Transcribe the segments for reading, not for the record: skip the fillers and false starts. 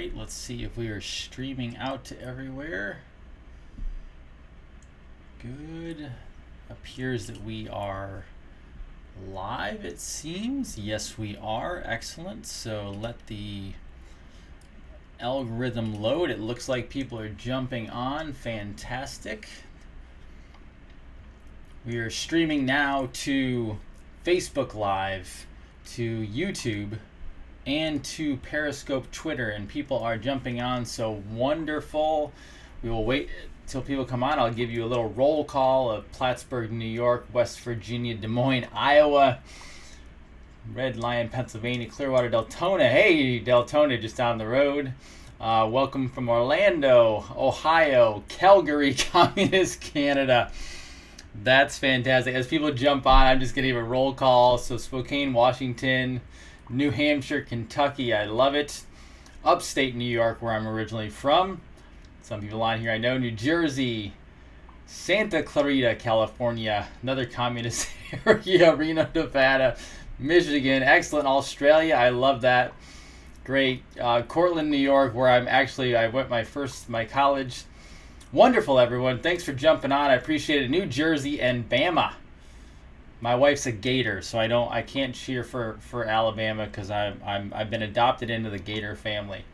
right, let's see if we are streaming out to everywhere. Good. Appears that we are live, it seems. Yes, we are. Excellent. So let the algorithm load. It looks like people are jumping on. Fantastic. We are streaming now to Facebook Live, to YouTube, and to Periscope Twitter, and people are jumping on, so wonderful. We will wait till people come on. I'll give you a little roll call of Plattsburgh, New York, West Virginia, Des Moines, Iowa, Red Lion, Pennsylvania, Clearwater, Deltona. Hey, Deltona, just down the road. Welcome from Orlando, Ohio, Calgary, Communist Canada. That's fantastic. As people jump on, I'm just going to give a roll call. So Spokane, Washington, New Hampshire, Kentucky, I love it. Upstate New York, where I'm originally from. Some people on here I know. New Jersey, Santa Clarita, California, another communist area. Reno, Nevada, Michigan, excellent. Australia, I love that. Great. Cortland, New York, where I went my college. Wonderful, everyone. Thanks for jumping on. I appreciate it. New Jersey and Bama. My wife's a Gator, so I can't cheer for Alabama because I've been adopted into the Gator family.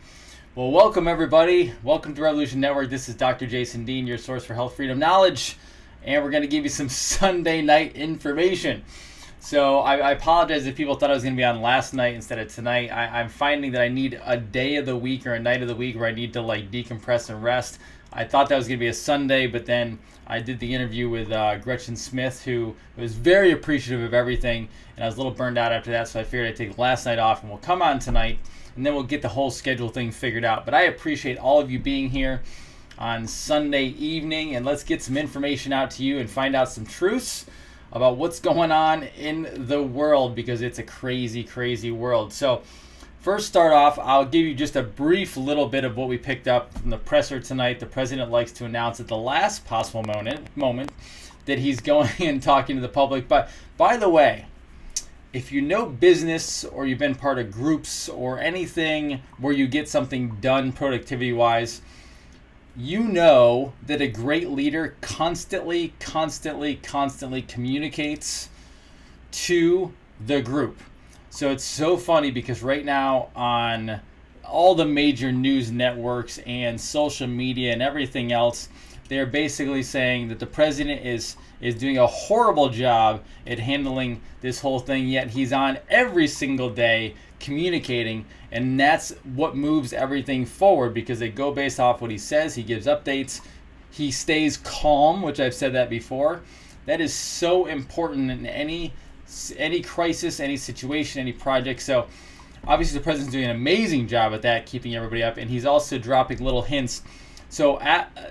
Well, welcome everybody. Welcome to Revolution Network. This is Dr. Jason Dean, your source for health, freedom, knowledge, and we're going to give you some Sunday night information. So I apologize if people thought I was going to be on last night instead of tonight. I'm finding that I need a day of the week or a night of the week where I need to decompress and rest. I thought that was going to be a Sunday, but then I did the interview with Gretchen Smith, who was very appreciative of everything, and I was a little burned out after that, so I figured I'd take last night off, and we'll come on tonight, and then we'll get the whole schedule thing figured out. But I appreciate all of you being here on Sunday evening, and let's get some information out to you and find out some truths about what's going on in the world, because it's a crazy, crazy world. So first start off, I'll give you just a brief little bit of what we picked up from the presser tonight. The president likes to announce at the last possible moment that he's going and talking to the public. But by the way, if you know business or you've been part of groups or anything where you get something done productivity-wise, you know that a great leader constantly communicates to the group. So it's so funny because right now on all the major news networks and social media and everything else, they're basically saying that the president is doing a horrible job at handling this whole thing, yet he's on every single day communicating, and that's what moves everything forward because they go based off what he says. He gives updates. He stays calm, which I've said that before. That is so important in any crisis, any situation, any project. So obviously the president's doing an amazing job at that, keeping everybody up, and he's also dropping little hints. So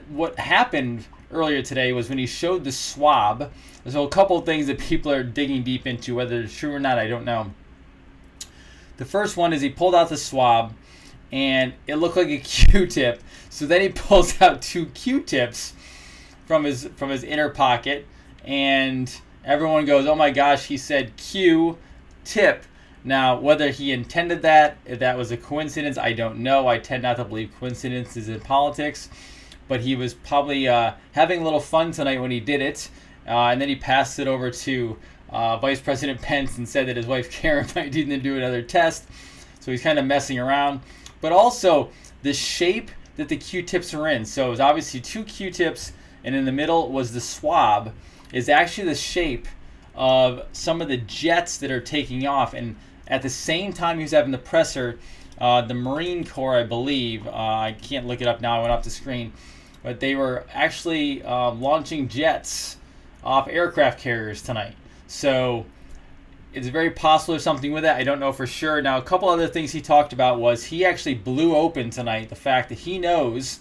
what happened earlier today was when he showed the swab. So a couple of things that people are digging deep into, whether it's true or not, I don't know. The first one is he pulled out the swab and it looked like a Q-tip. So then he pulls out two Q-tips from his inner pocket, and everyone goes, oh my gosh, he said Q-tip. Now, whether he intended that, if that was a coincidence, I don't know. I tend not to believe coincidences in politics. But he was probably having a little fun tonight when he did it. And then he passed it over to Vice President Pence and said that his wife Karen might need to do another test. So he's kind of messing around. But also, the shape that the Q-tips are in. So it was obviously two Q-tips, and in the middle was the swab, is actually the shape of some of the jets that are taking off. And at the same time he was having the presser, the Marine Corps, I believe, I can't look it up now, I went off the screen, but they were actually launching jets off aircraft carriers tonight. So it's very possible there's something with that. I don't know for sure. Now, a couple other things he talked about was he actually blew open tonight the fact that he knows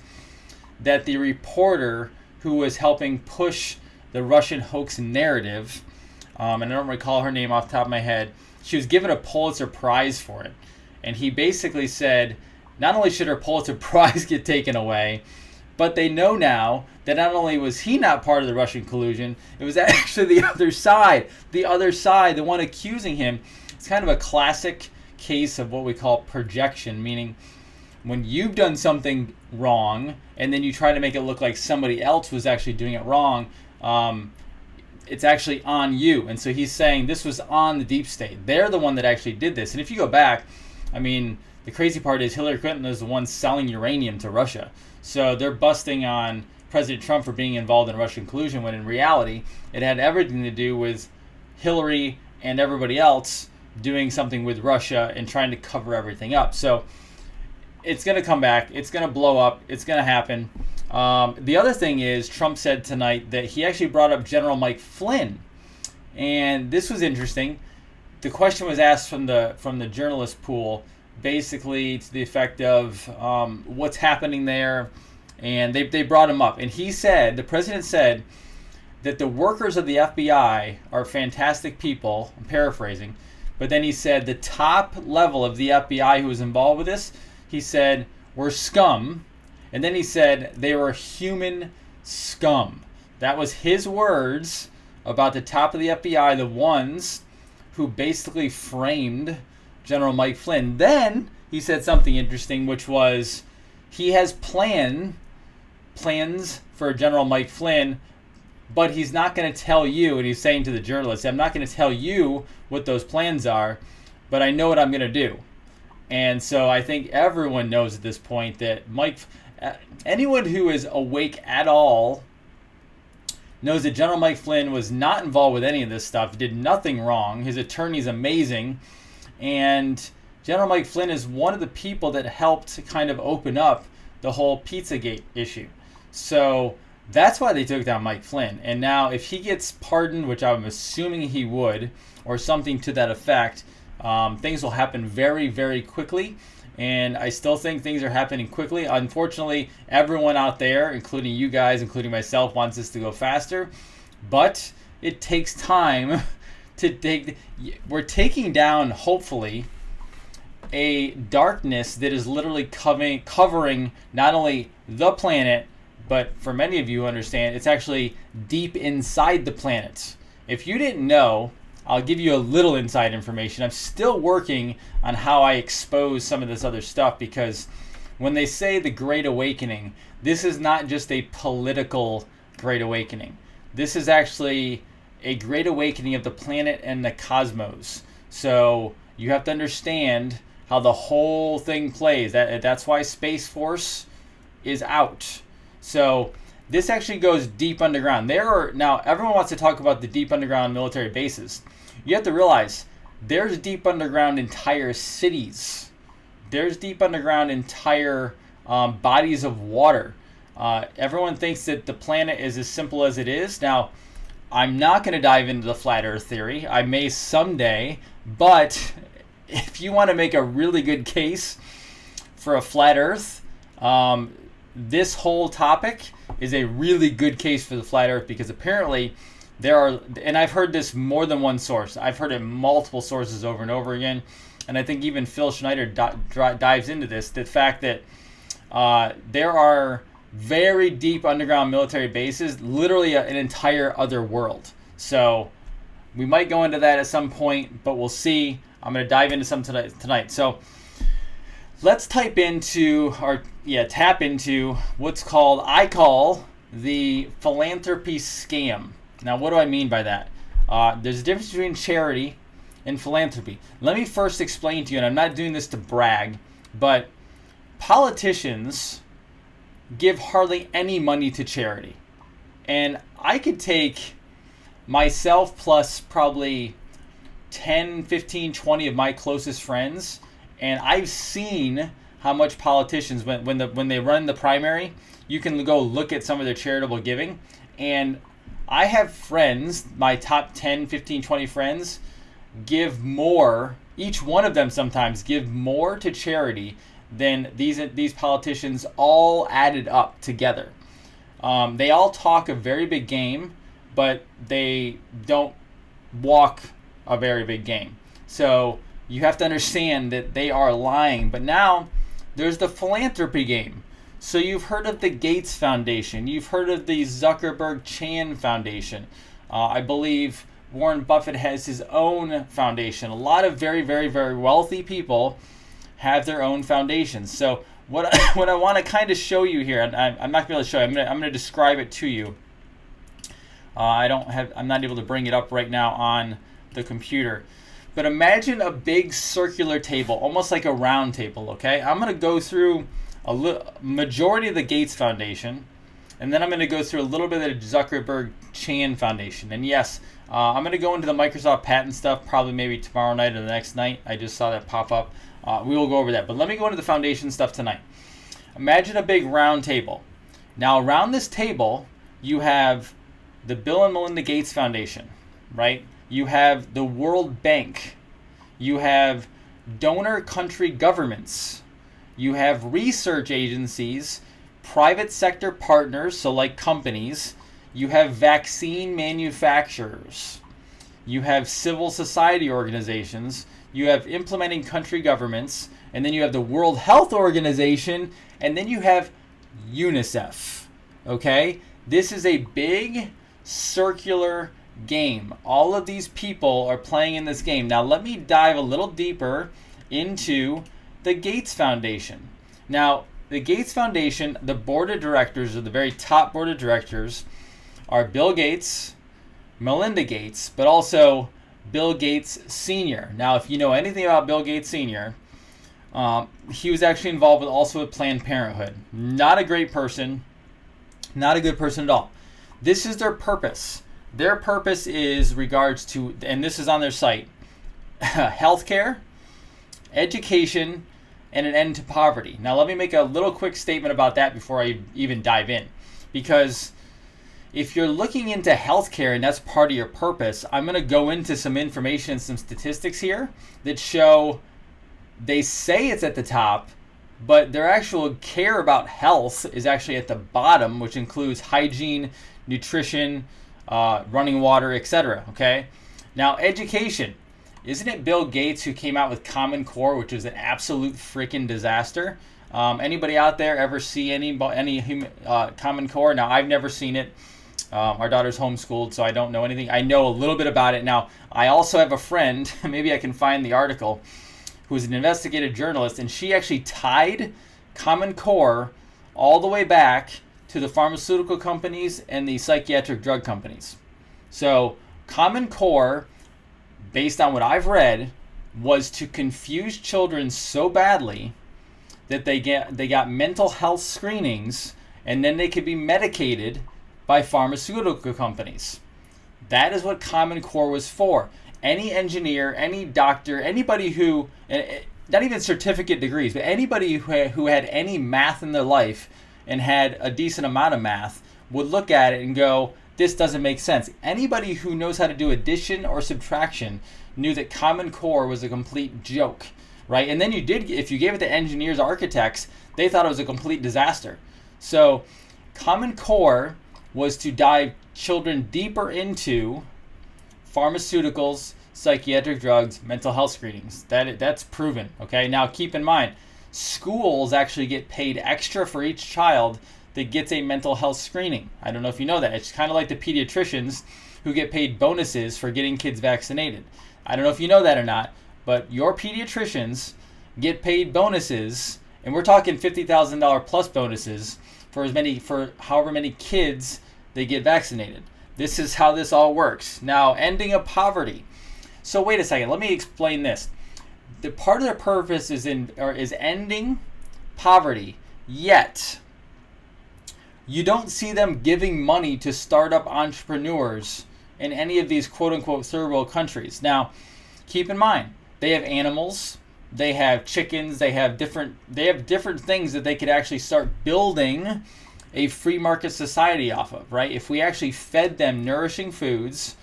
that the reporter who was helping push the Russian hoax narrative, and I don't recall her name off the top of my head, she was given a Pulitzer Prize for it. And he basically said, not only should her Pulitzer Prize get taken away, but they know now that not only was he not part of the Russian collusion, it was actually the other side, the one accusing him. It's kind of a classic case of what we call projection, meaning when you've done something wrong and then you try to make it look like somebody else was actually doing it wrong, it's actually on you. And so he's saying this was on the deep state. They're the one that actually did this. And if you go back, I mean, the crazy part is Hillary Clinton is the one selling uranium to Russia. So they're busting on President Trump for being involved in Russian collusion, when in reality it had everything to do with Hillary and everybody else doing something with Russia and trying to cover everything up. So it's going to come back. It's going to blow up. It's going to happen. The other thing is, Trump said tonight that he actually brought up General Mike Flynn. And this was interesting. The question was asked from the journalist pool, basically to the effect of what's happening there. And they brought him up. And he said, the president said, that the workers of the FBI are fantastic people. I'm paraphrasing. But then he said the top level of the FBI who was involved with this, he said, were scum. And then he said they were human scum. That was his words about the top of the FBI, the ones who basically framed General Mike Flynn. Then he said something interesting, which was he has plans for General Mike Flynn, but he's not going to tell you, and he's saying to the journalists, I'm not going to tell you what those plans are, but I know what I'm going to do. And so I think everyone knows at this point that anyone who is awake at all knows that General Mike Flynn was not involved with any of this stuff, did nothing wrong. His attorney's amazing. And General Mike Flynn is one of the people that helped kind of open up the whole Pizzagate issue. So that's why they took down Mike Flynn. And now if he gets pardoned, which I'm assuming he would, or something to that effect, things will happen very, very quickly. And I still think things are happening quickly. Unfortunately, everyone out there, including you guys, including myself, wants this to go faster. But it takes time to take. We're taking down, hopefully, a darkness that is literally covering not only the planet, but for many of you understand, it's actually deep inside the planet. If you didn't know, I'll give you a little inside information. I'm still working on how I expose some of this other stuff, because when they say the Great Awakening, this is not just a political Great Awakening. This is actually a Great Awakening of the planet and the cosmos. So you have to understand how the whole thing plays. That's why Space Force is out. So this actually goes deep underground. Now everyone wants to talk about the deep underground military bases. You have to realize there's deep underground entire cities. There's deep underground entire bodies of water. Everyone thinks that the planet is as simple as it is. Now, I'm not going to dive into the flat earth theory. I may someday, but if you want to make a really good case for a flat earth, this whole topic is a really good case for the flat earth, because apparently there are, and I've heard this more than one source. I've heard it multiple sources over and over again. And I think even Phil Schneider dives into this, the fact that there are very deep underground military bases, literally an entire other world. So we might go into that at some point, but we'll see. I'm going to dive into some tonight. So let's tap into what's I call the philanthropy scam. Now, what do I mean by that? There's a difference between charity and philanthropy. Let me first explain to you, and I'm not doing this to brag, but politicians give hardly any money to charity. And I could take myself plus probably 10, 15, 20 of my closest friends, and I've seen how much politicians, when they run the primary, you can go look at some of their charitable giving. And I have friends, my top 10, 15, 20 friends, give more, each one of them sometimes give more to charity than these politicians all added up together. They all talk a very big game, but they don't walk a very big game. So you have to understand that they are lying. But now there's the philanthropy game. So you've heard of the Gates Foundation. You've heard of the Zuckerberg-Chan Foundation. I believe Warren Buffett has his own foundation. A lot of very, very, very wealthy people have their own foundations. So what what I want to kind of show you here, and I'm not going to be able to show you. I'm going to describe it to you. I'm not able to bring it up right now on the computer. But imagine a big circular table, almost like a round table, okay? I'm going to go through majority of the Gates Foundation, and then I'm going to go through a little bit of the Zuckerberg-Chan Foundation. And yes, I'm going to go into the Microsoft patent stuff probably maybe tomorrow night or the next night. I just saw that pop up. We will go over that. But let me go into the foundation stuff tonight. Imagine a big round table. Now, around this table, you have the Bill and Melinda Gates Foundation, right? You have the World Bank. You have donor country governments. You have research agencies, private sector partners, so like companies. You have vaccine manufacturers. You have civil society organizations. You have implementing country governments. And then you have the World Health Organization. And then you have UNICEF. Okay? This is a big circular game. All of these people are playing in this game. Now let me dive a little deeper into the Gates Foundation. Now, the Gates Foundation, the board of directors, or the very top board of directors, are Bill Gates, Melinda Gates, but also Bill Gates Sr. Now, if you know anything about Bill Gates Sr., he was actually involved with Planned Parenthood. Not a great person, not a good person at all. This is their purpose. Their purpose is regards to, and this is on their site, healthcare, education, and an end to poverty. Now, let me make a little quick statement about that before I even dive in. Because if you're looking into healthcare and that's part of your purpose, I'm going to go into some information and some statistics here that show they say it's at the top, but their actual care about health is actually at the bottom, which includes hygiene, nutrition, running water, etc. Okay? Now, education. Isn't it Bill Gates who came out with Common Core, which was an absolute freaking disaster? Anybody out there ever see any Common Core? Now, I've never seen it. Our daughter's homeschooled, so I don't know anything. I know a little bit about it. Now, I also have a friend, maybe I can find the article, who's an investigative journalist, and she actually tied Common Core all the way back to the pharmaceutical companies and the psychiatric drug companies. So, Common Core, based on what I've read, was to confuse children so badly that they got mental health screenings, and then they could be medicated by pharmaceutical companies. That is what Common Core was for. Any engineer, any doctor, anybody who, not even certificate degrees, but anybody who had any math in their life and had a decent amount of math would look at it and go, this doesn't make sense. Anybody who knows how to do addition or subtraction knew that Common Core was a complete joke, right? And then if you gave it to engineers, architects, they thought it was a complete disaster. So Common Core was to dive children deeper into pharmaceuticals, psychiatric drugs, mental health screenings. That's proven, okay? Now keep in mind, schools actually get paid extra for each child that gets a mental health screening. I don't know if you know that. It's kind of like the pediatricians who get paid bonuses for getting kids vaccinated. I don't know if you know that or not, but your pediatricians get paid bonuses, and we're talking $50,000 plus bonuses for however many kids they get vaccinated. This is how this all works. Now, ending of poverty. So wait a second, let me explain this. The part of their purpose is ending poverty, yet you don't see them giving money to startup entrepreneurs in any of these quote-unquote third world countries. Now, keep in mind, they have animals, they have chickens, they have different things that they could actually start building a free market society off of, right? If we actually fed them nourishing foods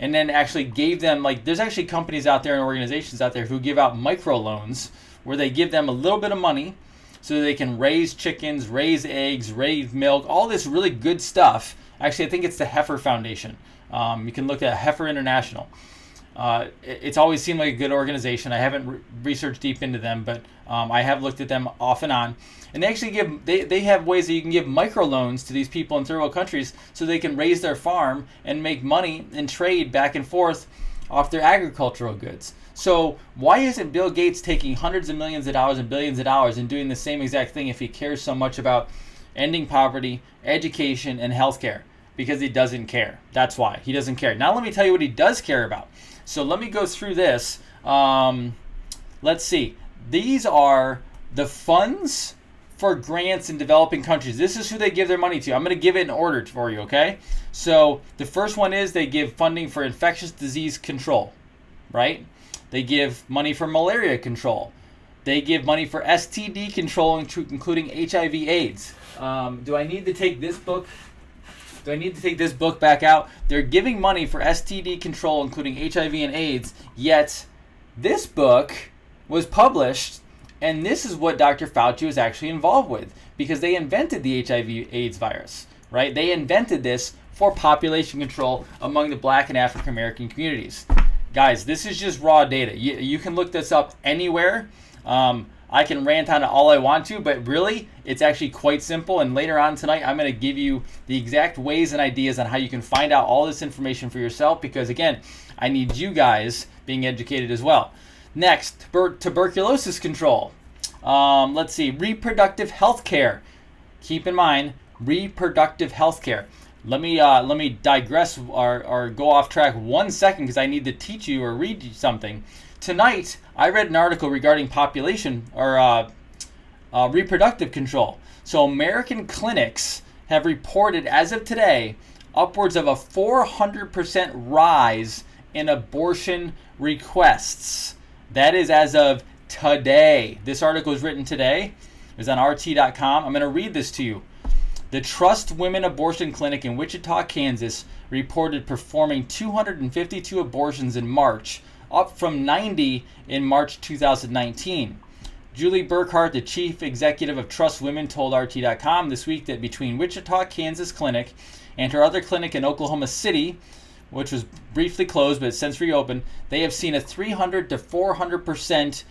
and then actually gave them, like, there's actually companies out there and organizations out there who give out microloans where they give them a little bit of money so they can raise chickens, raise eggs, raise milk, all this really good stuff. Actually, I think it's the Heifer Foundation. You can look at Heifer International. It's always seemed like a good organization. I haven't researched deep into them, but I have looked at them off and on. And they actually they have ways that you can give microloans to these people in third world countries so they can raise their farm and make money and trade back and forth off their agricultural goods. So why isn't Bill Gates taking hundreds of millions of dollars and billions of dollars and doing the same exact thing if he cares so much about ending poverty, education, and healthcare? Because he doesn't care. That's why. He doesn't care. Now let me tell you what he does care about. So let me go through this. Let's see. These are the funds for grants in developing countries. This is who they give their money to. I'm going to give it in order for you, okay? So the first one is they give funding for infectious disease control, right? They give money for malaria control. They give money for STD control, including HIV/AIDS. Do I need to take this book? Do I need to take this book back out? They're giving money for STD control, including HIV and AIDS, yet this book was published, and this is what Dr. Fauci was actually involved with, because they invented the HIV/AIDS virus, right? They invented this for population control among the Black and African American communities. Guys, this is just raw data. You can look this up anywhere. I can rant on it all I want to, but really, it's actually quite simple. And later on tonight, I'm going to give you the exact ways and ideas on how you can find out all this information for yourself, because again, I need you guys being educated as well. Next, tuberculosis control. Let's see, reproductive health care. Keep in mind, reproductive health care. Let me digress or go off track 1 second, because I need to teach you or read you something. Tonight, I read an article regarding population or reproductive control. So American clinics have reported, as of today, upwards of a 400% rise in abortion requests. That is as of today. This article was written today. It was on RT.com. I'm going to read this to you. The Trust Women Abortion Clinic in Wichita, Kansas, reported performing 252 abortions in March, up from 90 in March 2019. Julie Burkhart, the chief executive of Trust Women, told RT.com this week that between Wichita, Kansas clinic and her other clinic in Oklahoma City, which was briefly closed but since reopened, they have seen a 300 to 400%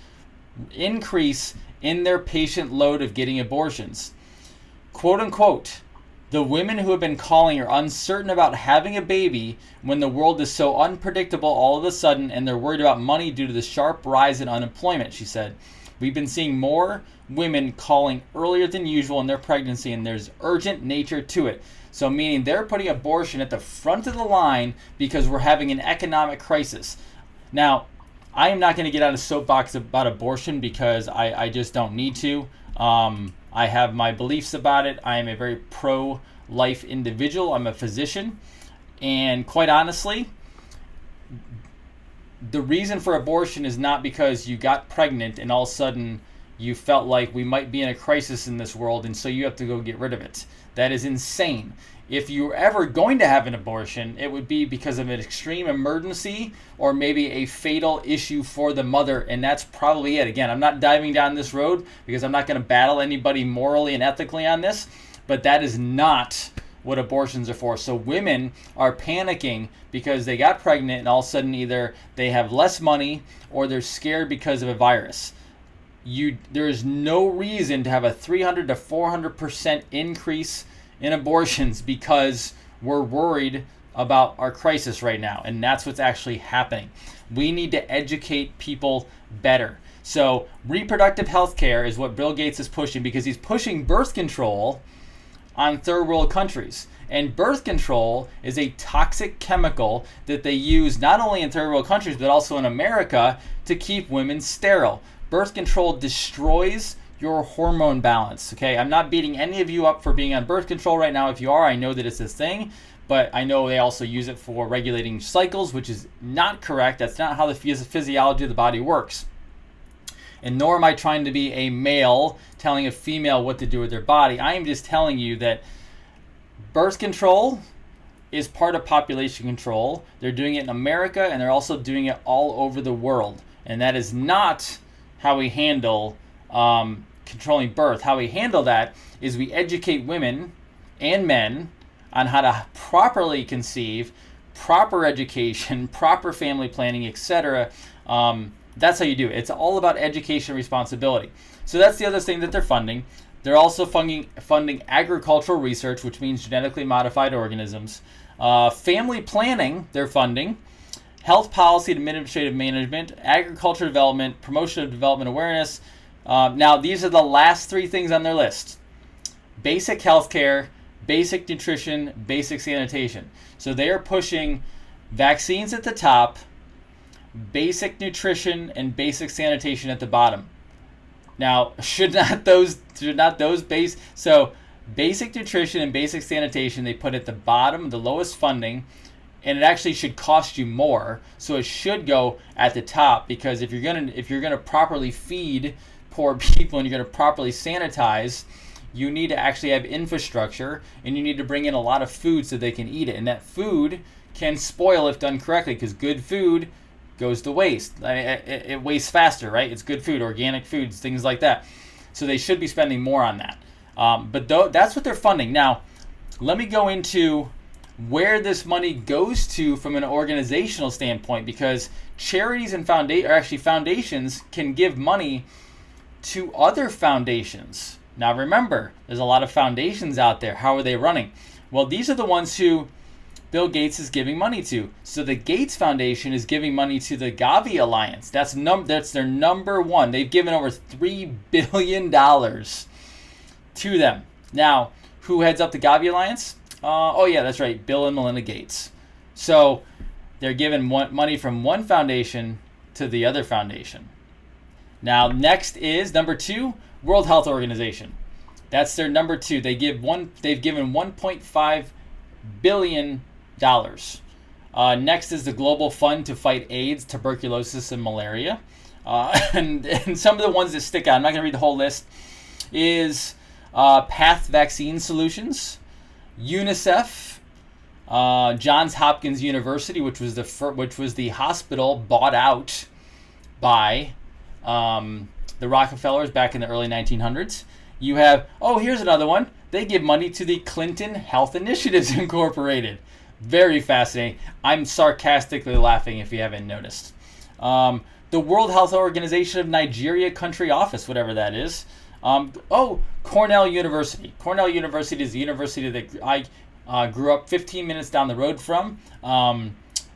increase in their patient load of getting abortions. Quote unquote, the women who have been calling are uncertain about having a baby when the world is so unpredictable all of a sudden, and they're worried about money due to the sharp rise in unemployment, she said. We've been seeing more women calling earlier than usual in their pregnancy, and there's urgent nature to it. So meaning they're putting abortion at the front of the line because we're having an economic crisis. Now, I am not going to get on a soapbox about abortion because I just don't need to. I have my beliefs about it. I am a very pro-life individual. I'm a physician. And quite honestly, the reason for abortion is not because you got pregnant and all of a sudden you felt like we might be in a crisis in this world and so you have to go get rid of it. That is insane. If you were ever going to have an abortion, it would be because of an extreme emergency or maybe a fatal issue for the mother, and that's probably it. Again, I'm not diving down this road because I'm not going to battle anybody morally and ethically on this, but that is not what abortions are for. So women are panicking because they got pregnant and all of a sudden either they have less money or they're scared because of a virus. There is no reason to have a 300 to 400% increase in abortions because we're worried about our crisis right now, and that's what's actually happening. We need to educate people better. So reproductive health care is what Bill Gates is pushing, because he's pushing birth control on third world countries. And birth control is a toxic chemical that they use not only in third world countries but also in America to keep women sterile. Birth control destroys your hormone balance. Okay, I'm not beating any of you up for being on birth control right now. If you are, I know that it's a thing, but I know they also use it for regulating cycles, which is not correct. That's not how the physiology of the body works. And nor am I trying to be a male telling a female what to do with their body. I am just telling you that birth control is part of population control. They're doing it in America, and they're also doing it all over the world. And that is not how we handle controlling birth. How we handle that is we educate women and men on how to properly conceive, proper education, proper family planning, etc. That's how you do it. It's all about education responsibility. So that's the other thing that they're funding. They're also funding agricultural research, which means genetically modified organisms. Family planning, they're funding. health policy and administrative management, agriculture development, promotion of development awareness. Now, these are the last three things on their list: basic healthcare, basic nutrition, basic sanitation. So they are pushing vaccines at the top, basic nutrition, and basic sanitation at the bottom. Now, should not those basic nutrition and basic sanitation they put at the bottom, the lowest funding, and it actually should cost you more. So it should go at the top, because if you're gonna properly feed poor people and you're gonna properly sanitize, you need to actually have infrastructure, and you need to bring in a lot of food so they can eat it. And that food can spoil if done correctly, because good food goes to waste. It wastes faster, right? It's good food, organic foods, things like that. So they should be spending more on that. But that's what they're funding. Now, let me go into where this money goes to from an organizational standpoint, because charities and foundations can give money to other foundations. Now remember, there's a lot of foundations out there. How are they running? Well, these are the ones who Bill Gates is giving money to. So the Gates Foundation is giving money to the Gavi Alliance. That's their number one. They've given over $3 billion to them. Now, who heads up the Gavi Alliance? Oh yeah, that's right, Bill and Melinda Gates. So they're giving money from one foundation to the other foundation. Now, next is number 2, World Health Organization. That's their number 2. They've given $1.5 billion. Next is the Global Fund to fight AIDS, tuberculosis, and malaria. And some of the ones that stick out, I'm not going to read the whole list, is Path Vaccine Solutions, UNICEF, Johns Hopkins University, which was the hospital bought out by the Rockefellers back in the early 1900s. You have, here's another one. They give money to the Clinton Health Initiatives Incorporated. Very fascinating. I'm sarcastically laughing if you haven't noticed. The World Health Organization of Nigeria Country Office, whatever that is. Cornell University. Cornell University is the university that I grew up 15 minutes down the road from.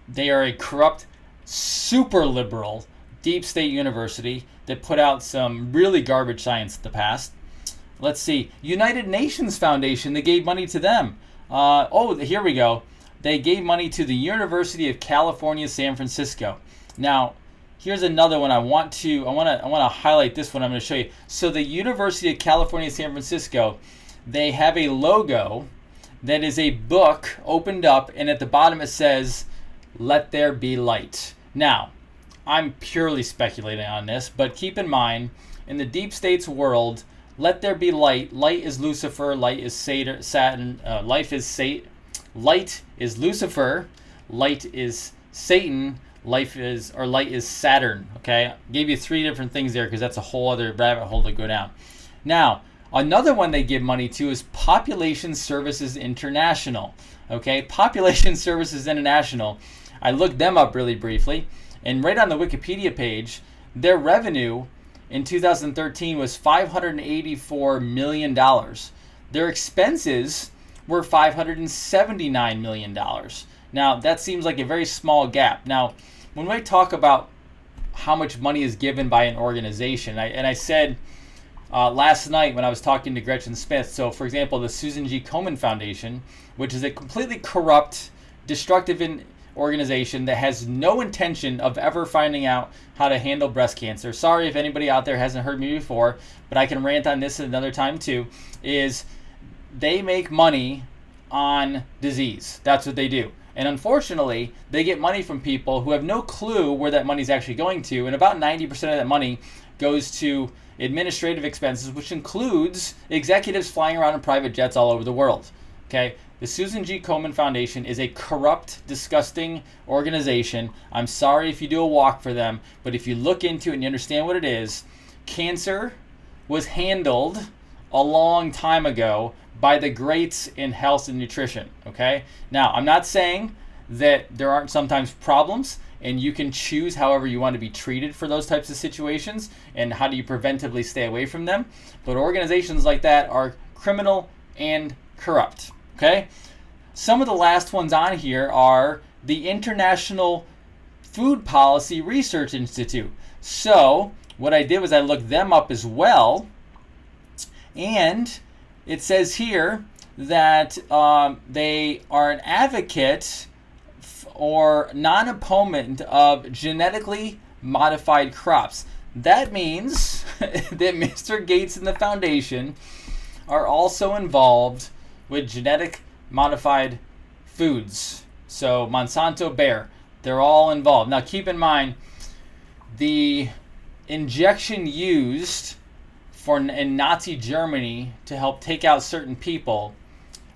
They are a corrupt, super liberal, deep state university that put out some really garbage science in the past. Let's see. United Nations Foundation, they gave money to them. Here we go. They gave money to the University of California, San Francisco. Now, here's another one I want to highlight this one I'm going to show you. So the University of California, San Francisco, they have a logo that is a book opened up, and at the bottom it says, "Let there be light." Now, I'm purely speculating on this, but keep in mind, in the deep state's world, let there be light. Light is Lucifer. Light is Saturn. Light is Lucifer. Light is Satan. Light is Saturn. Okay, gave you 3 different things there because that's a whole other rabbit hole to go down. Now, another one they give money to is Population Services International. Okay, Population Services International. I looked them up really briefly, and right on the Wikipedia page, their revenue in 2013 was $584 million. Their expenses were $579 million. Now, that seems like a very small gap. Now, when we talk about how much money is given by an organization, I said last night when I was talking to Gretchen Smith, so for example, the Susan G. Komen Foundation, which is a completely corrupt, destructive organization that has no intention of ever finding out how to handle breast cancer. Sorry if anybody out there hasn't heard me before, but I can rant on this another time too, is they make money on disease. That's what they do. And unfortunately, they get money from people who have no clue where that money is actually going to, and about 90% of that money goes to administrative expenses, which includes executives flying around in private jets all over the world. Okay? The Susan G. Komen Foundation is a corrupt, disgusting organization. I'm sorry if you do a walk for them, but if you look into it and you understand what it is, cancer was handled a long time ago by the greats in health and nutrition. Okay? Now, I'm not saying that there aren't sometimes problems, and you can choose however you want to be treated for those types of situations, and how do you preventively stay away from them. But organizations like that are criminal and corrupt. Okay? Some of the last ones on here are the International Food Policy Research Institute. So what I did was I looked them up as well, and it says here that they are an advocate or non-opponent of genetically modified crops. That means that Mr. Gates and the foundation are also involved with genetic modified foods. So Monsanto, Bayer, they're all involved. Now keep in mind, the injection used in Nazi Germany to help take out certain people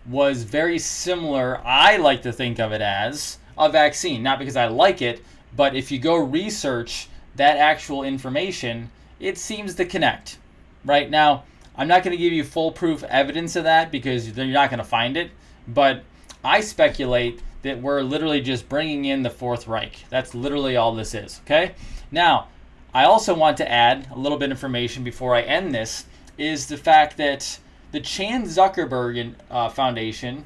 was very similar, I like to think of it as, a vaccine. Not because I like it, but if you go research that actual information, it seems to connect. Right now, I'm not going to give you foolproof evidence of that because you're not going to find it, but I speculate that we're literally just bringing in the Fourth Reich. That's literally all this is, okay? Now, I also want to add a little bit of information before I end this, is the fact that the Chan Zuckerberg Foundation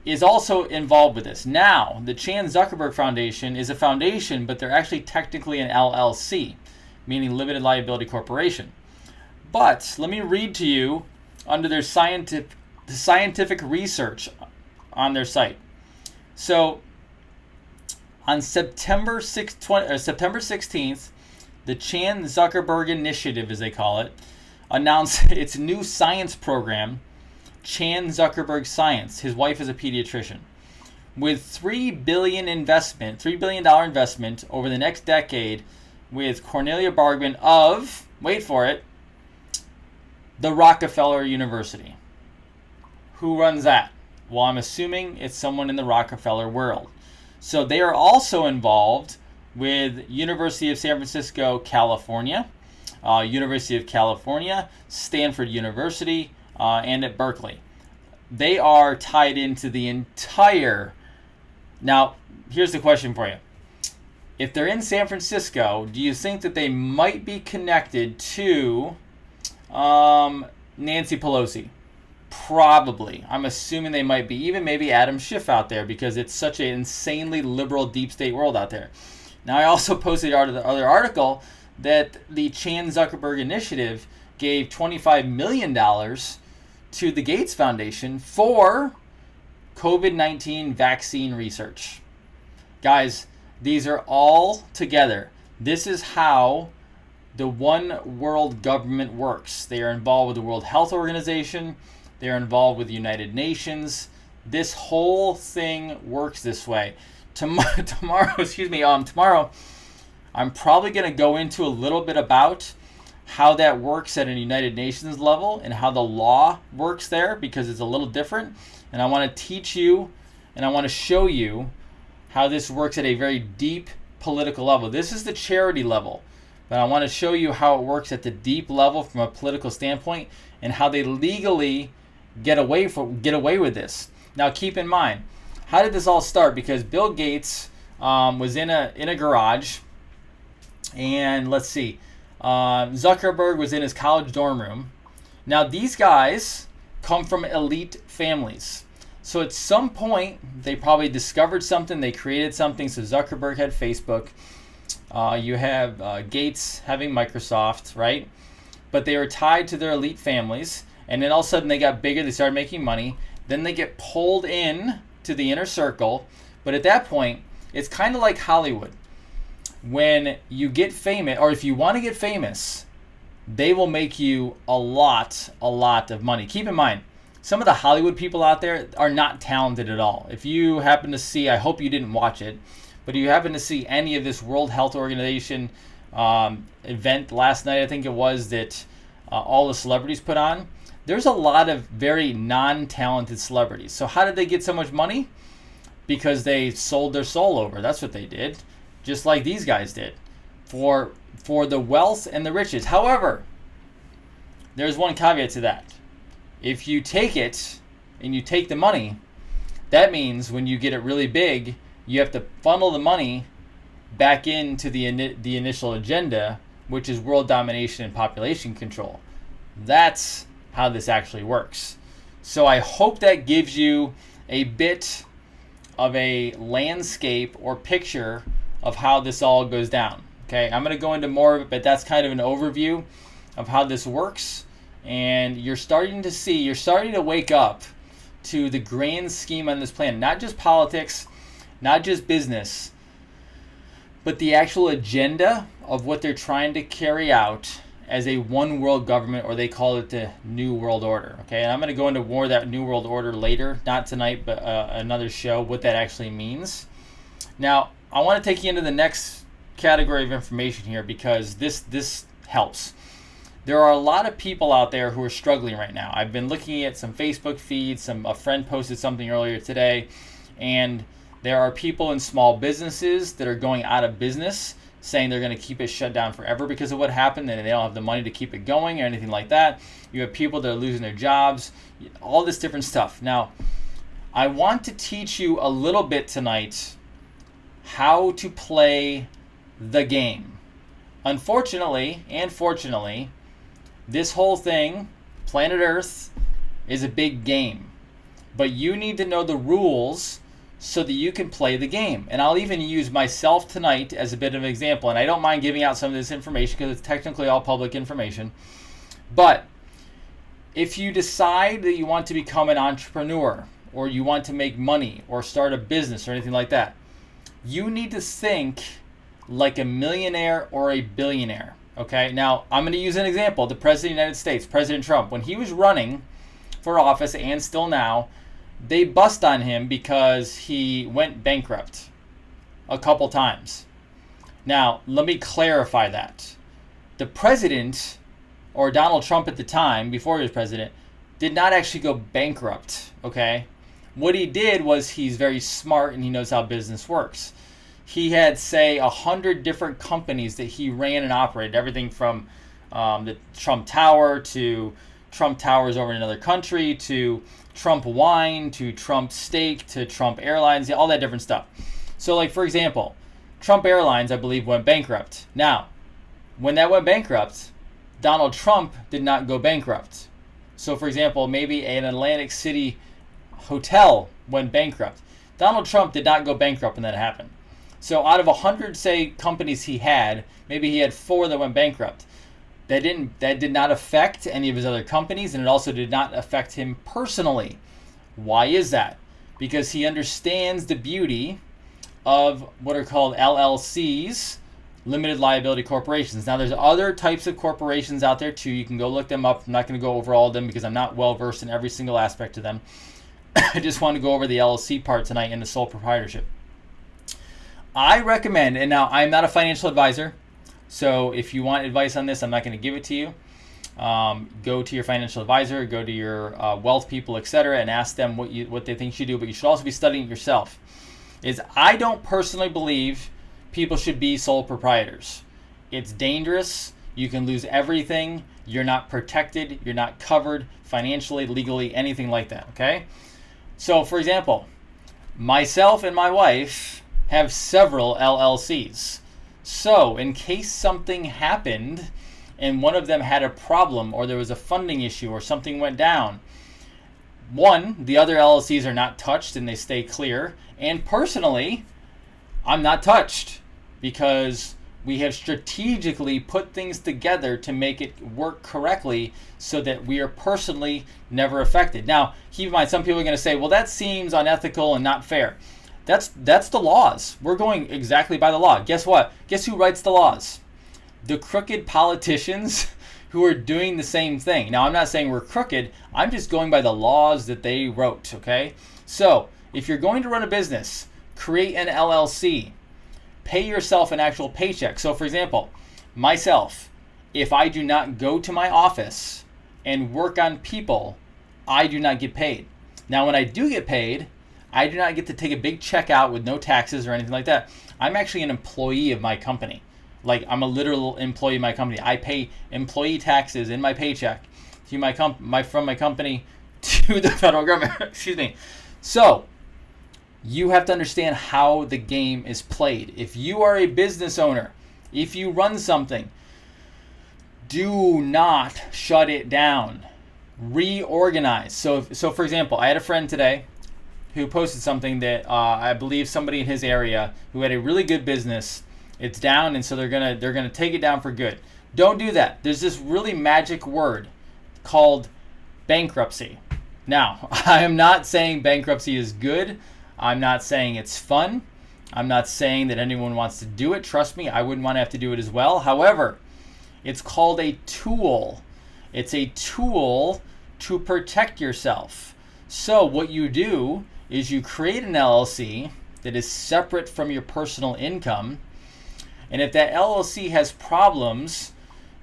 is also involved with this. Now, the Chan Zuckerberg Foundation is a foundation, but they're actually technically an LLC, meaning Limited Liability Corporation. But let me read to you under their scientific research on their site. So, on September 16th, the Chan Zuckerberg Initiative, as they call it, announced its new science program, Chan Zuckerberg Science. His wife is a pediatrician. With $3 billion investment over the next decade with Cornelia Bargman of, wait for it, the Rockefeller University. Who runs that? Well, I'm assuming it's someone in the Rockefeller world. So they are also involved with University of San Francisco, California, University of California, Stanford University, and at Berkeley. They are tied into the entire... Now, here's the question for you. If they're in San Francisco, do you think that they might be connected to Nancy Pelosi? Probably. I'm assuming they might be. Even maybe Adam Schiff out there, because it's such an insanely liberal deep state world out there. Now, I also posted the other article that the Chan Zuckerberg Initiative gave $25 million to the Gates Foundation for COVID-19 vaccine research. Guys, these are all together. This is how the one world government works. They are involved with the World Health Organization. They are involved with the United Nations. This whole thing works this way. Tomorrow, I'm probably going to go into a little bit about how that works at a United Nations level and how the law works there, because it's a little different. And I want to teach you and I want to show you how this works at a very deep political level. This is the charity level, but I want to show you how it works at the deep level from a political standpoint and how they legally get away with this. Now, keep in mind, how did this all start? Because Bill Gates was in a garage, and let's see, Zuckerberg was in his college dorm room. Now, these guys come from elite families. So at some point, they probably discovered something, they created something. So Zuckerberg had Facebook. You have Gates having Microsoft, right? But they were tied to their elite families. And then all of a sudden they got bigger, they started making money. Then they get pulled in to the inner circle. But at that point, it's kind of like Hollywood. When you get famous, or if you want to get famous, they will make you a lot of money. Keep in mind, some of the Hollywood people out there are not talented at all. If you happen to see, I hope you didn't watch it, but if you happen to see any of this World Health Organization event last night, I think it was, that all the celebrities put on, there's a lot of very non-talented celebrities. So how did they get so much money? Because they sold their soul over. That's what they did. Just like these guys did. For the wealth and the riches. However, there's one caveat to that. If you take it and you take the money, that means when you get it really big, you have to funnel the money back into the initial agenda, which is world domination and population control. That's how this actually works. So I hope that gives you a bit of a landscape or picture of how this all goes down. Okay, I'm going to go into more of it, but that's kind of an overview of how this works. And you're starting to wake up to the grand scheme on this plan, not just politics, not just business, but the actual agenda of what they're trying to carry out as a one world government, or they call it the New World Order. Okay, and I'm going to go into more of that New World Order later, not tonight, but another show, what that actually means. Now, I want to take you into the next category of information here, because this helps. There are a lot of people out there who are struggling right now. I've been looking at some Facebook feeds. A friend posted something earlier today, and there are people in small businesses that are going out of business, saying they're going to keep it shut down forever because of what happened, and they don't have the money to keep it going or anything like that. You have people that are losing their jobs, all this different stuff. Now, I want to teach you a little bit tonight how to play the game. Unfortunately and fortunately, this whole thing, planet Earth, is a big game. But you need to know the rules so that you can play the game. And I'll even use myself tonight as a bit of an example. And I don't mind giving out some of this information because it's technically all public information. But if you decide that you want to become an entrepreneur, or you want to make money or start a business or anything like that, you need to think like a millionaire or a billionaire. Okay, now I'm going to use an example. The President of the United States, President Trump, when he was running for office, and still now, they bust on him because he went bankrupt a couple times. Now, let me clarify that. The president, or Donald Trump at the time, before he was president, did not actually go bankrupt, okay? What he did was, he's very smart and he knows how business works. He had, say, 100 different companies that he ran and operated. Everything from the Trump Tower to Trump Towers over in another country to Trump Wine to Trump Steak to Trump Airlines, all that different stuff. So, like, for example, Trump Airlines, I believe, went bankrupt. Now, when that went bankrupt, Donald Trump did not go bankrupt. So, for example, maybe an Atlantic City hotel went bankrupt. Donald Trump did not go bankrupt when that happened. So out of 100, say, companies he had, maybe he had 4 that went bankrupt. That did not affect any of his other companies, and it also did not affect him personally. Why is that? Because he understands the beauty of what are called LLCs, limited liability corporations. Now, there's other types of corporations out there too. You can go look them up. I'm not going to go over all of them because I'm not well versed in every single aspect of them. I just want to go over the LLC part tonight and the sole proprietorship. I recommend, and now I'm not a financial advisor, so if you want advice on this, I'm not going to give it to you. Go to your financial advisor, go to your wealth people, etc., and ask them what they think you should do. But you should also be studying it yourself. I don't personally believe people should be sole proprietors. It's dangerous. You can lose everything. You're not protected. You're not covered financially, legally, anything like that. Okay. So, for example, myself and my wife have several LLCs. So, in case something happened and one of them had a problem, or there was a funding issue, or something went down, the other LLCs are not touched and they stay clear. And personally, I'm not touched because we have strategically put things together to make it work correctly so that we are personally never affected. Now, keep in mind, some people are going to say, well, that seems unethical and not fair. That's the laws. We're going exactly by the law. Guess what? Guess who writes the laws? The crooked politicians who are doing the same thing. Now, I'm not saying we're crooked. I'm just going by the laws that they wrote, okay? So, if you're going to run a business, create an LLC. Pay yourself an actual paycheck. So, for example, myself, if I do not go to my office and work on people, I do not get paid. Now, when I do get paid, I do not get to take a big check out with no taxes or anything like that. I'm actually an employee of my company. Like, I'm a literal employee of my company. I pay employee taxes in my paycheck to from my company to the federal government. Excuse me. So, you have to understand how the game is played. If you are a business owner, if you run something, do not shut it down. Reorganize. So for example, I had a friend today who posted something that I believe somebody in his area who had a really good business, it's down, and so they're gonna take it down for good. Don't do that. There's this really magic word called bankruptcy. Now, I am not saying bankruptcy is good. I'm not saying it's fun. I'm not saying that anyone wants to do it. Trust me, I wouldn't want to have to do it as well. However, it's called a tool. It's a tool to protect yourself. So what you do is you create an LLC that is separate from your personal income. And if that LLC has problems,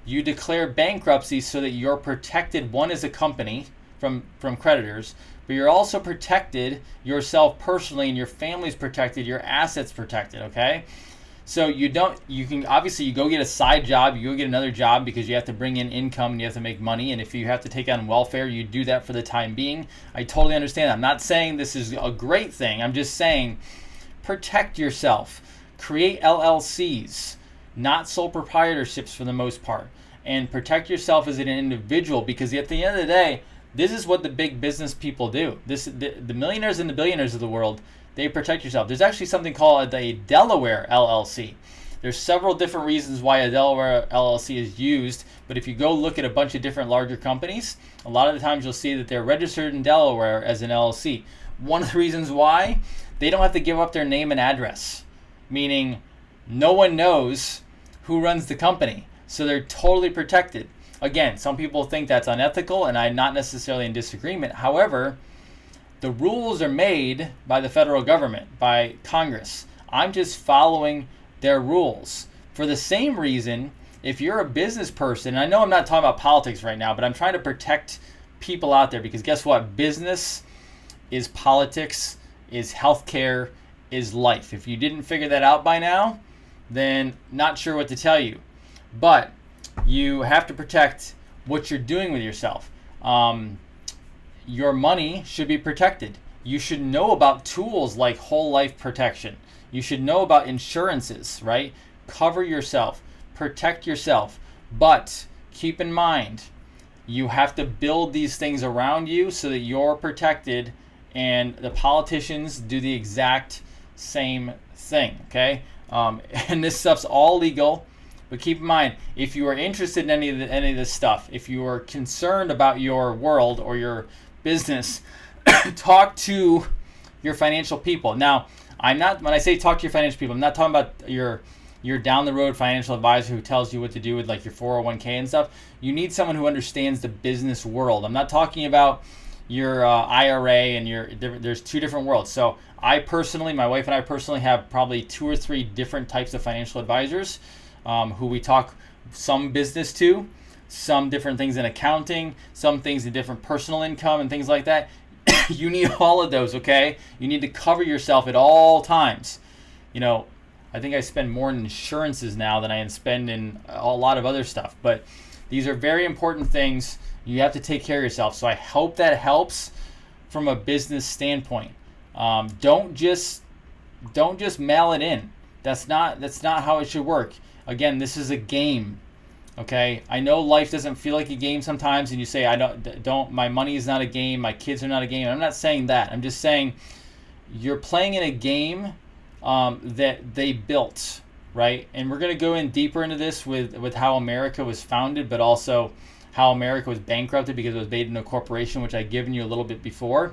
you declare bankruptcy so that you're protected, one, as a company from creditors, but you're also protected yourself personally, and your family's protected, your assets protected, okay? So you can obviously, you go get a side job, you go get another job because you have to bring in income and you have to make money, and if you have to take on welfare, you do that for the time being. I totally understand that. I'm not saying this is a great thing. I'm just saying protect yourself. Create LLCs, not sole proprietorships for the most part, and protect yourself as an individual, because at the end of the day, this is what the big business people do. The millionaires and the billionaires of the world, they protect yourself. There's actually something called a Delaware LLC. There's several different reasons why a Delaware LLC is used, but if you go look at a bunch of different larger companies, a lot of the times you'll see that they're registered in Delaware as an LLC. One of the reasons why, they don't have to give up their name and address, meaning no one knows who runs the company, so they're totally protected. Again, some people think that's unethical, and I'm not necessarily in disagreement. However, the rules are made by the federal government, by Congress. I'm just following their rules. For the same reason, if you're a business person, and I know I'm not talking about politics right now, but I'm trying to protect people out there, because guess what? Business is politics, is healthcare, is life. If you didn't figure that out by now, then not sure what to tell you. But you have to protect what you're doing with yourself. Your money should be protected. You should know about tools like whole life protection. You should know about insurances, right? Cover yourself, protect yourself. But keep in mind, you have to build these things around you so that you're protected, and the politicians do the exact same thing, okay? And this stuff's all legal. But keep in mind, if you are interested in any of this stuff, if you are concerned about your world or your business, talk to your financial people. Now, when I say talk to your financial people, I'm not talking about your down the road financial advisor who tells you what to do with like your 401k and stuff. You need someone who understands the business world. I'm not talking about your IRA and there's two different worlds. So my wife and I personally have probably 2 or 3 different types of financial advisors who we talk some business to, some different things in accounting, some things in different personal income and things like that. You need all of those, okay? You need to cover yourself at all times. You know, I think I spend more in insurances now than I spend in a lot of other stuff. But these are very important things. You have to take care of yourself. So I hope that helps from a business standpoint. Don't just mail it in. That's not how it should work. Again, this is a game. Okay, I know life doesn't feel like a game sometimes, and you say, my money is not a game, my kids are not a game. I'm not saying that. I'm just saying you're playing in a game that they built, right? And we're going to go in deeper into this with how America was founded, but also how America was bankrupted because it was made into a corporation, which I've given you a little bit before.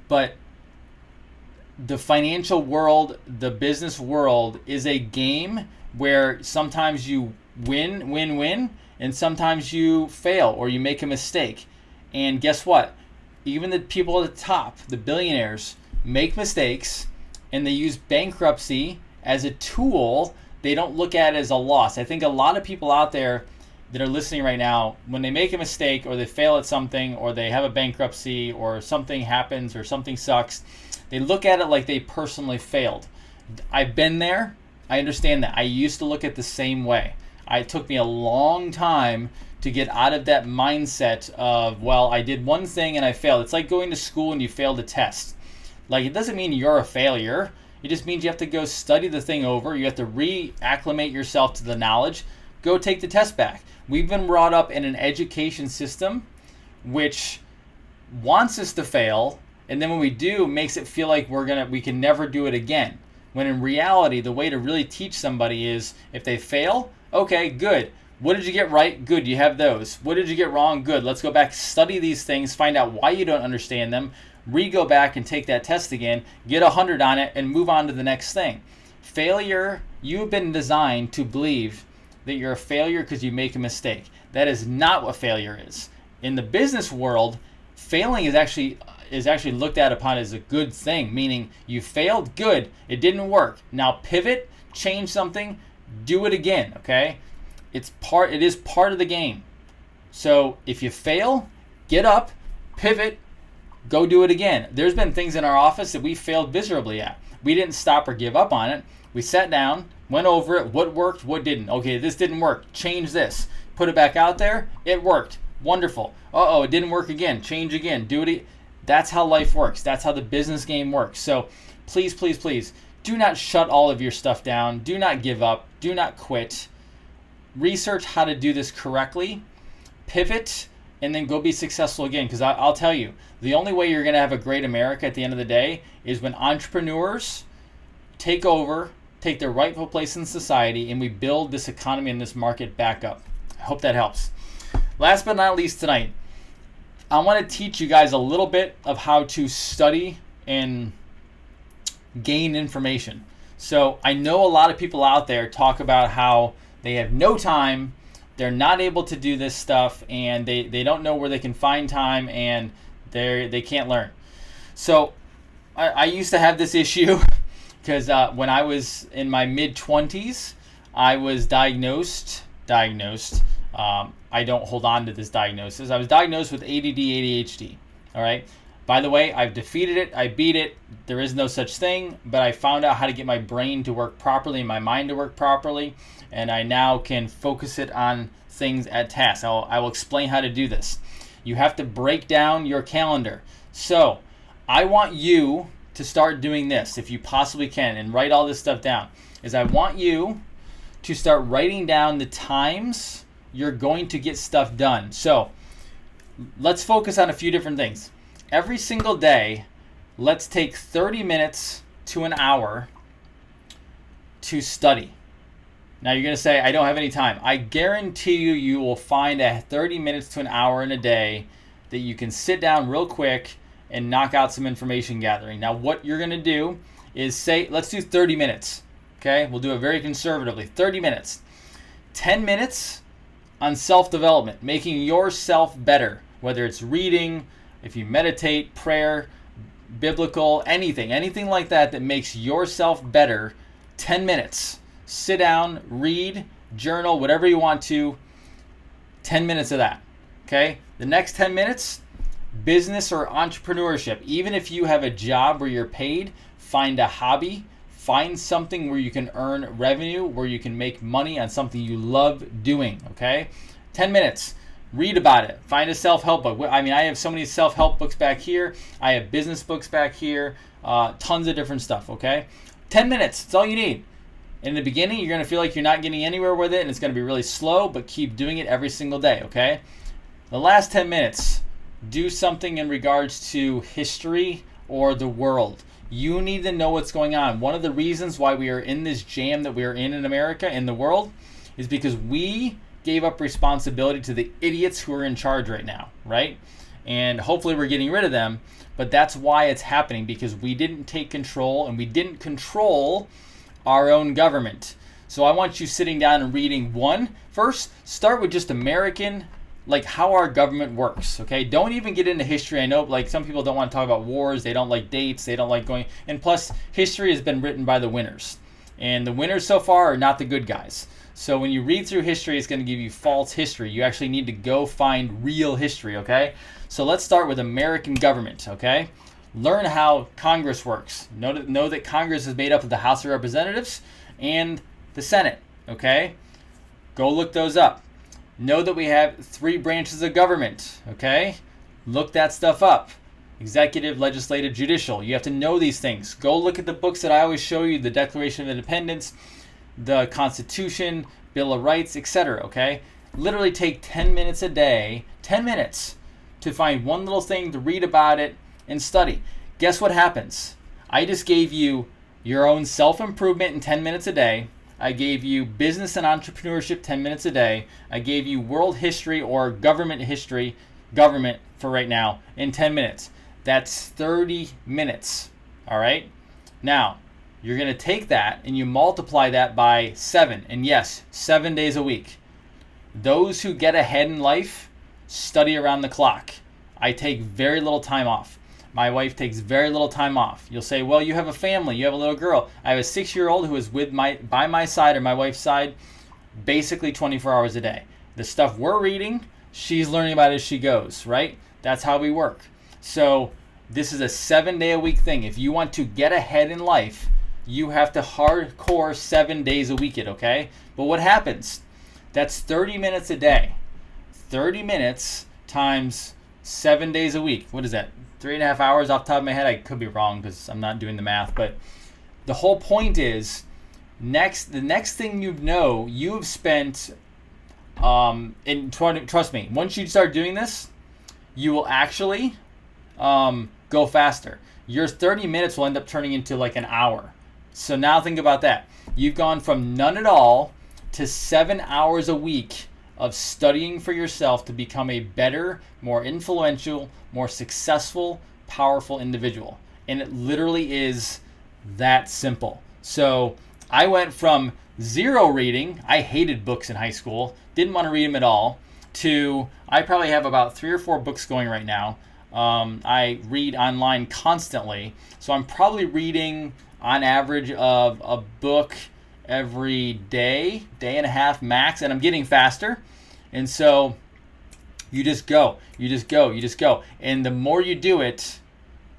But the financial world, the business world is a game where sometimes you win, and sometimes you fail or you make a mistake. And guess what? Even the people at the top, the billionaires, make mistakes, and they use bankruptcy as a tool. They don't look at it as a loss. I think a lot of people out there that are listening right now, when they make a mistake or they fail at something or they have a bankruptcy or something happens or something sucks, they look at it like they personally failed. I've been there. I understand that. I used to look at the same way. It took me a long time to get out of that mindset of, well, I did one thing and I failed. It's like going to school and you failed a test. Like, it doesn't mean you're a failure. It just means you have to go study the thing over. You have to reacclimate yourself to the knowledge. Go take the test back. We've been brought up in an education system which wants us to fail And then when we do, it makes it feel like we can never do it again. When in reality, the way to really teach somebody is if they fail, okay, good. What did you get right? Good, you have those. What did you get wrong? Good. Let's go back, study these things, find out why you don't understand them, re-go back and take that test again, get 100 on it, and move on to the next thing. Failure, you've been designed to believe that you're a failure because you make a mistake. That is not what failure is. In the business world, failing is actually looked at upon as a good thing, meaning you failed, good, it didn't work. Now pivot, change something, do it again, okay? It is part of the game. So if you fail, get up, pivot, go do it again. There's been things in our office that we failed miserably at. We didn't stop or give up on it. We sat down, went over it, what worked, what didn't. Okay, this didn't work, change this. Put it back out there, it worked, wonderful. Uh-oh, it didn't work again, change again, do it. That's how life works. That's how the business game works. So please, please, please, do not shut all of your stuff down. Do not give up. Do not quit. Research how to do this correctly. Pivot, and then go be successful again. Because I'll tell you, the only way you're going to have a great America at the end of the day is when entrepreneurs take over, take their rightful place in society, and we build this economy and this market back up. I hope that helps. Last but not least tonight, I want to teach you guys a little bit of how to study and gain information. So I know a lot of people out there talk about how they have no time, they're not able to do this stuff, and they don't know where they can find time, and they can't learn. So I used to have this issue because when I was in my mid-20s, I was diagnosed. I don't hold on to this diagnosis. I was diagnosed with ADD, ADHD. All right. By the way, I've defeated it. I beat it. There is no such thing. But I found out how to get my brain to work properly, my mind to work properly, and I now can focus it on things at tasks. I will explain how to do this. You have to break down your calendar. So I want you to start doing this if you possibly can, and write all this stuff down. I want you to start writing down the times you're going to get stuff done. So let's focus on a few different things. Every single day, let's take 30 minutes to an hour to study. Now you're going to say, I don't have any time. I guarantee you will find a 30 minutes to an hour in a day that you can sit down real quick and knock out some information gathering. Now what you're going to do is say, let's do 30 minutes. Okay, we'll do it very conservatively. 30 minutes. 10 minutes on self-development, making yourself better, whether it's reading, if you meditate, prayer, biblical, anything like that makes yourself better. 10 minutes. Sit down, read, journal, whatever you want to. 10 minutes of that. Okay? The next 10 minutes, business or entrepreneurship. Even if you have a job where you're paid, find a hobby. Find something where you can earn revenue, where you can make money on something you love doing, okay? 10 minutes. Read about it. Find a self-help book. I have so many self-help books back here. I have business books back here. Tons of different stuff, okay? 10 minutes. That's all you need. In the beginning, you're going to feel like you're not getting anywhere with it, and it's going to be really slow, but keep doing it every single day, okay? The last 10 minutes, do something in regards to history or the world. You need to know what's going on. One of the reasons why we are in this jam that we are in America, in the world, is because we gave up responsibility to the idiots who are in charge right now, right? And hopefully we're getting rid of them, but that's why it's happening, because we didn't take control and we didn't control our own government. So I want you sitting down and reading first, start with just American, like how our government works, okay? Don't even get into history. I know like some people don't want to talk about wars, they don't like dates, they don't like going, and plus history has been written by the winners. And the winners so far are not the good guys. So when you read through history, it's going to give you false history. You actually need to go find real history, okay? So let's start with American government, okay? Learn how Congress works. Know that Congress is made up of the House of Representatives and the Senate, okay? Go look those up. Know that we have 3 branches of government, okay? Look that stuff up. Executive, legislative, judicial. You have to know these things. Go look at the books that I always show you, the Declaration of Independence, the Constitution, Bill of Rights, etc., okay? Literally take 10 minutes a day, 10 minutes, to find one little thing, to read about it, and study. Guess what happens? I just gave you your own self-improvement in 10 minutes a day. I gave you business and entrepreneurship 10 minutes a day. I gave you world history or government history, government for right now, in 10 minutes. That's 30 minutes, all right? Now, you're going to take that and you multiply that by 7. And yes, 7 days a week. Those who get ahead in life study around the clock. I take very little time off. My wife takes very little time off. You'll say, well, you have a family, you have a little girl. I have a 6-year-old who is by my side or my wife's side basically 24 hours a day. The stuff we're reading, she's learning about as she goes, right? That's how we work. So this is a 7-day-a-week thing. If you want to get ahead in life, you have to hardcore 7 days a week it, okay? But what happens? That's 30 minutes a day. 30 minutes times 7 days a week. What is that? 3.5 hours off the top of my head. I could be wrong because I'm not doing the math. But the whole point is, the next thing you know, you have spent, and trust me, once you start doing this, you will actually go faster. Your 30 minutes will end up turning into like an hour. So now think about that. You've gone from none at all to 7 hours a week of studying for yourself to become a better, more influential, more successful, powerful individual. And it literally is that simple. So I went from 0 reading, I hated books in high school, didn't want to read them at all, to I probably have about 3 or 4 books going right now. I read online constantly. So I'm probably reading on average of a book every day and a half max, and I'm getting faster. And so you just go. And the more you do it,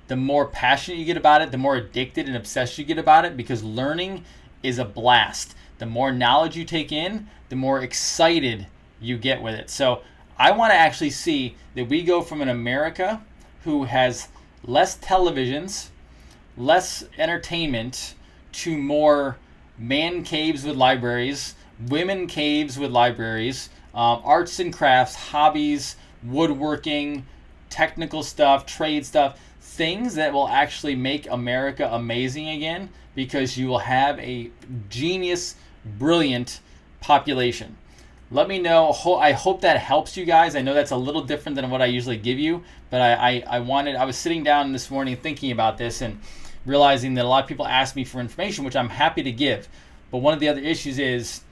the more passionate you get about it, the more addicted and obsessed you get about it, because learning is a blast. The more knowledge you take in, the more excited you get with it. So I want to actually see that we go from an America who has less televisions, less entertainment, to more man caves with libraries, women caves with libraries, arts and crafts, hobbies, woodworking, technical stuff, trade stuff, things that will actually make America amazing again, because you will have a genius, brilliant population. Let me know. I hope that helps you guys. I know that's a little different than what I usually give you, but I was sitting down this morning thinking about this and realizing that a lot of people ask me for information, which I'm happy to give. But one of the other issues is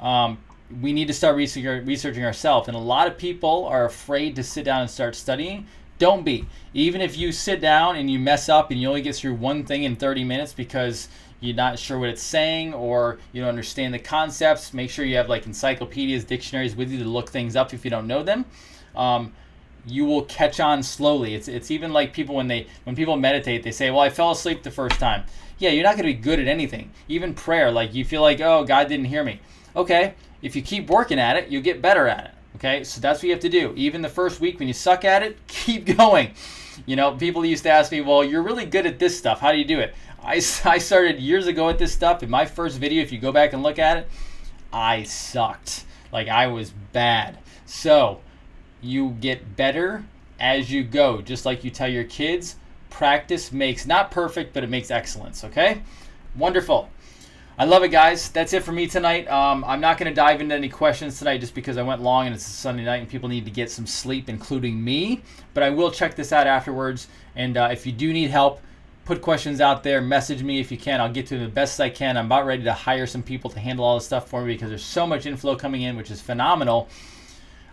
we need to start researching ourselves. And a lot of people are afraid to sit down and start studying. Don't be. Even if you sit down and you mess up and you only get through one thing in 30 minutes because you're not sure what it's saying or you don't understand the concepts, make sure you have like encyclopedias, dictionaries with you to look things up if you don't know them. You will catch on slowly. It's even like people when people meditate, they say, well, I fell asleep the first time. Yeah, you're not going to be good at anything. Even prayer, like you feel like, oh, God didn't hear me. Okay, if you keep working at it, you'll get better at it. Okay, so that's what you have to do. Even the first week when you suck at it, keep going. You know, people used to ask me, well, you're really good at this stuff. How do you do it? I started years ago at this stuff. In my first video, if you go back and look at it, I sucked. Like, I was bad. So you get better as you go. Just like you tell your kids, practice makes not perfect, but it makes excellence. Okay? Wonderful. I love it, guys. That's it for me tonight. I'm not going to dive into any questions tonight just because I went long and it's a Sunday night and people need to get some sleep, including me. But I will check this out afterwards. And if you do need help, put questions out there. Message me if you can. I'll get to them the best I can. I'm about ready to hire some people to handle all this stuff for me because there's so much inflow coming in, which is phenomenal.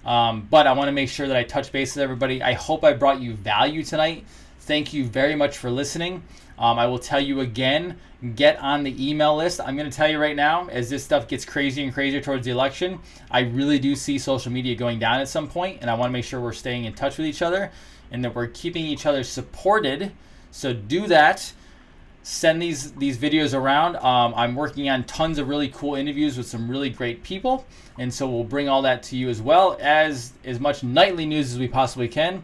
But I want to make sure that I touch base with everybody. I hope I brought you value tonight. Thank you very much for listening. I will tell you again, get on the email list. I'm going to tell you right now, as this stuff gets crazier and crazier towards the election, I really do see social media going down at some point, and I want to make sure we're staying in touch with each other and that we're keeping each other supported. So do that. Send these videos around. I'm working on tons of really cool interviews with some really great people, and so we'll bring all that to you as well as much nightly news as we possibly can.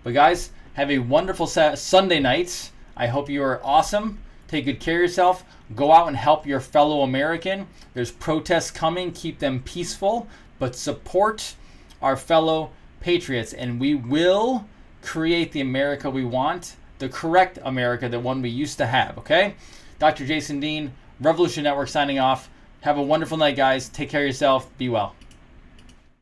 But guys, have a wonderful Sunday night. I hope you are awesome. Take good care of yourself. Go out and help your fellow American. There's protests coming. Keep them peaceful, but support our fellow patriots, and we will create the America we want the correct America, the one we used to have, okay? Dr. Jason Dean, Revolution Network signing off. Have a wonderful night, guys. Take care of yourself. Be well.